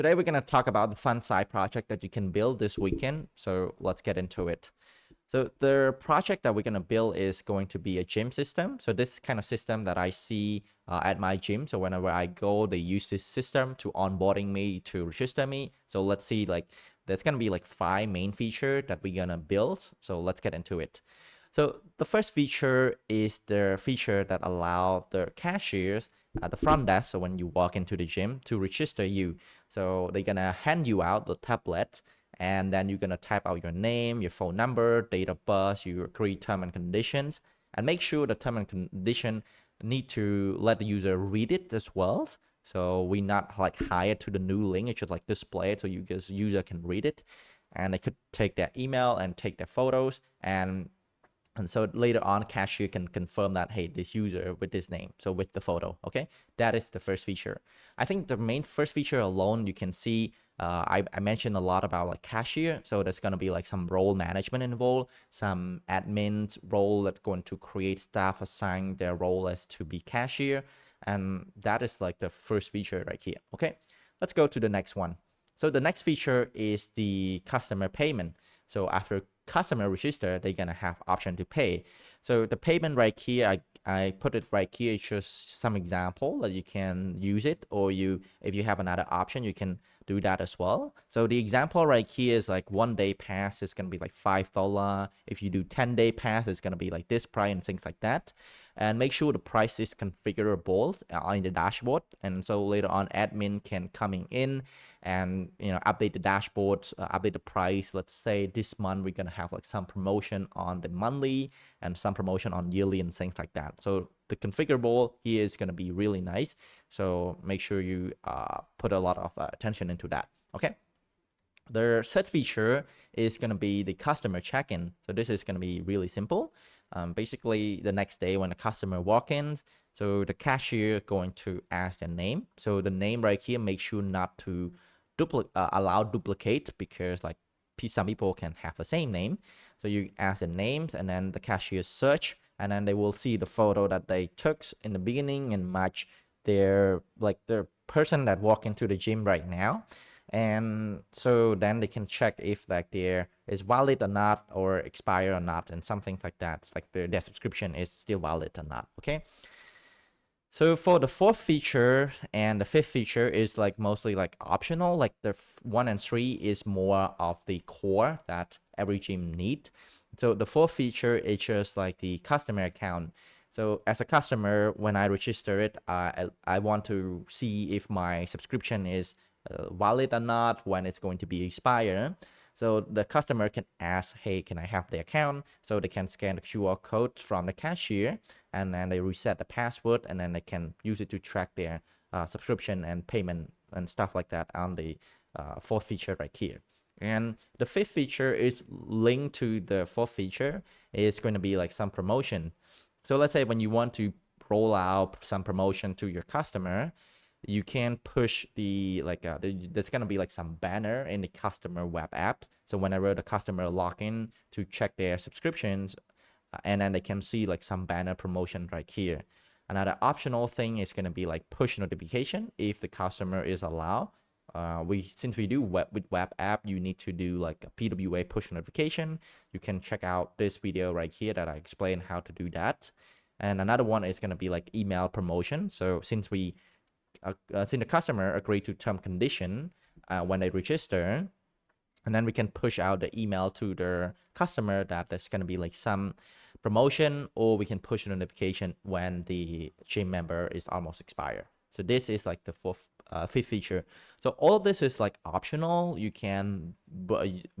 Today we're going to talk about the fun side project that you can build this weekend. So let's get into it. So the project that we're going to build is going to be a gym system. So this kind of system that I see at my gym. So whenever I go, they use this system to onboarding me, to register me. So let's see, like there's going to be like 5 main features that we're going to build. So let's get into it. So the first feature is the feature that allow the cashiers at the front desk, so when you walk into the gym, to register you. So they're gonna hand you out the tablet, and then you're gonna type out your name, your phone number, date of birth, your agree term and conditions, and make sure the term and condition need to let the user read it as well. So we not like hide it to the new link. It should like display it so you guys user can read it, and they could take their email and take their photos, and so later on, cashier can confirm that, hey, this user with this name, so with the photo, okay? That is the first feature. I think the main first feature alone, you can see, I mentioned a lot about like cashier. So there's going to be like some role management involved, some admin's role that's going to create staff assign their role as to be cashier. And that is like the first feature right here, okay? Let's go to the next one. So the next feature is the customer payment. So after customer register, they're gonna have option to pay. So the payment right here, I put it right here. It's just some example that you can use it, or if you have another option, you can do that as well. So the example right here is like 1 day pass is gonna be like $5. If you do 10-day pass, it's gonna be like this price and things like that. And make sure the price is configurable in the dashboard. And so later on, admin can coming in and update the dashboard, update the price. Let's say this month we're gonna have like some promotion on the monthly and some promotion on yearly and things like that. So the configurable here is gonna be really nice. So make sure you put a lot of attention into that. Okay. The third feature is going to be the customer check-in. So this is going to be really simple. Basically, the next day when the customer walk in, so the cashier going to ask their name. So the name right here, make sure not to allow duplicate, because like some people can have the same name. So you ask the names, and then the cashier search, and then they will see the photo that they took in the beginning and match their the person that walk into the gym right now. And so then they can check if like there is valid or not, or expire or not, and something like that. It's like their subscription is still valid or not. Okay. So for the fourth feature and the fifth feature is like mostly like optional. Like the 1 and 3 is more of the core that every gym need. So the fourth feature is just like the customer account. So as a customer, when I register it, I want to see if my subscription is valid or not, when it's going to be expired. So the customer can ask, hey, can I have the account? So they can scan the QR code from the cashier, and then they reset the password, and then they can use it to track their subscription and payment and stuff like that on the fourth feature right here. And the fifth feature is linked to the fourth feature. It's going to be like some promotion. So let's say when you want to roll out some promotion to your customer, you can push the there's gonna be like some banner in the customer web app. So whenever the customer log in to check their subscriptions, and then they can see like some banner promotion right here. Another optional thing is gonna be like push notification if the customer is allowed. Since we do with web app, you need to do like a PWA push notification. You can check out this video right here that I explain how to do that. And another one is gonna be like email promotion. So since the customer agree to term condition when they register, and then we can push out the email to the customer that there's going to be like some promotion, or we can push a notification when the gym member is almost expired. So this is like the fifth feature. So all of this is like optional. You can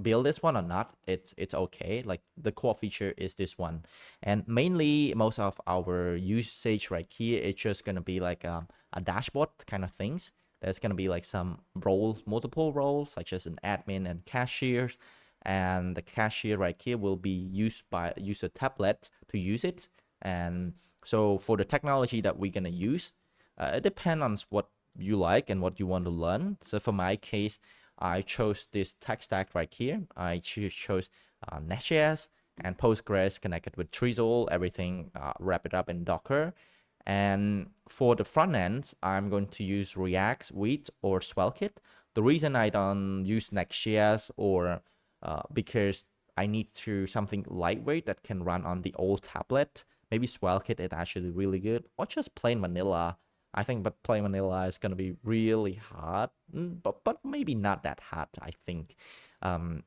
build this one or not. It's okay. Like the core feature is this one, and mainly most of our usage right here, it's just gonna be like a dashboard kind of things. There's gonna be like some roles, multiple roles, such as an admin and cashiers. And the cashier right here will be used by use a tablet to use it. And so for the technology that we're gonna use, it depends on what you like and what you want to learn. So for my case, I chose this tech stack right here. I chose next.js and Postgres connected with Drizzle, everything wrap it up in Docker. And for the front ends, I'm going to use React, Vite, or SwellKit. The reason I don't use next.js or because I need to something lightweight that can run on the old tablet. Maybe SwellKit is actually really good, or just plain vanilla. I think, but plain vanilla is gonna be really hard, but maybe not that hard. I think. Um,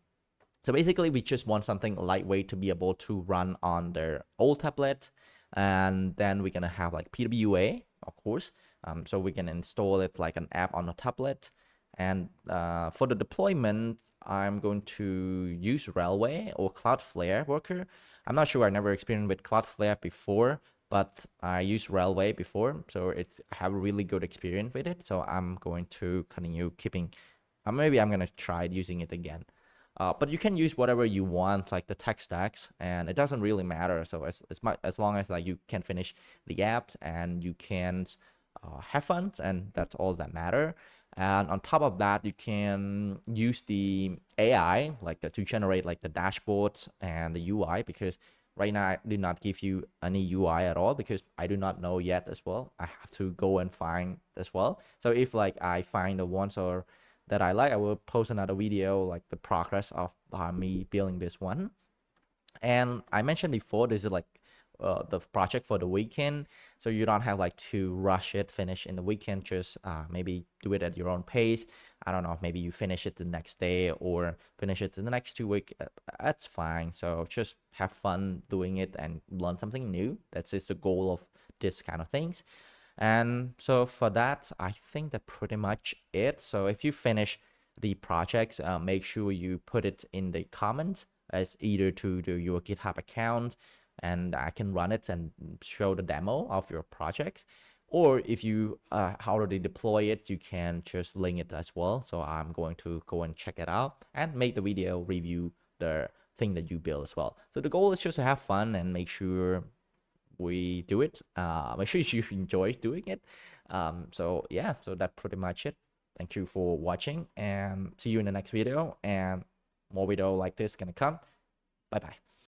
so basically, we just want something lightweight to be able to run on their old tablet, and then we're gonna have like PWA, of course. So we can install it like an app on a tablet. And for the deployment, I'm going to use Railway or Cloudflare Worker. I'm not sure. I never experienced with Cloudflare before, but I used Railway before, so I have a really good experience with it. So I'm going to continue keeping. Maybe I'm gonna try using it again. But you can use whatever you want, like the tech stacks, and it doesn't really matter. So as long as like you can finish the apps and you can have fun, and that's all that matter. And on top of that, you can use the AI to generate like the dashboards and the UI, because right now I did not give you any UI at all because I do not know yet as well. I have to go and find as well. So if like I find the ones or that I like, I will post another video like the progress of me building this one. And I mentioned before, this is like the project for the weekend, so you don't have like to rush it, finish in the weekend. Just maybe do it at your own pace. I don't know, maybe you finish it the next day or finish it in the next 2 weeks. That's fine. So just have fun doing it and learn something new. That's just the goal of this kind of things. And so for that, I think that pretty much it. So if you finish the projects, make sure you put it in the comments as either to your GitHub account, and I can run it and show the demo of your projects. Or if you already deploy it, you can just link it as well. So I'm going to go and check it out and make the video review the thing that you build as well. So the goal is just to have fun and make sure we do it. Make sure you enjoy doing it. So yeah, so that's pretty much it. Thank you for watching, and see you in the next video, and more video like this gonna come. Bye bye.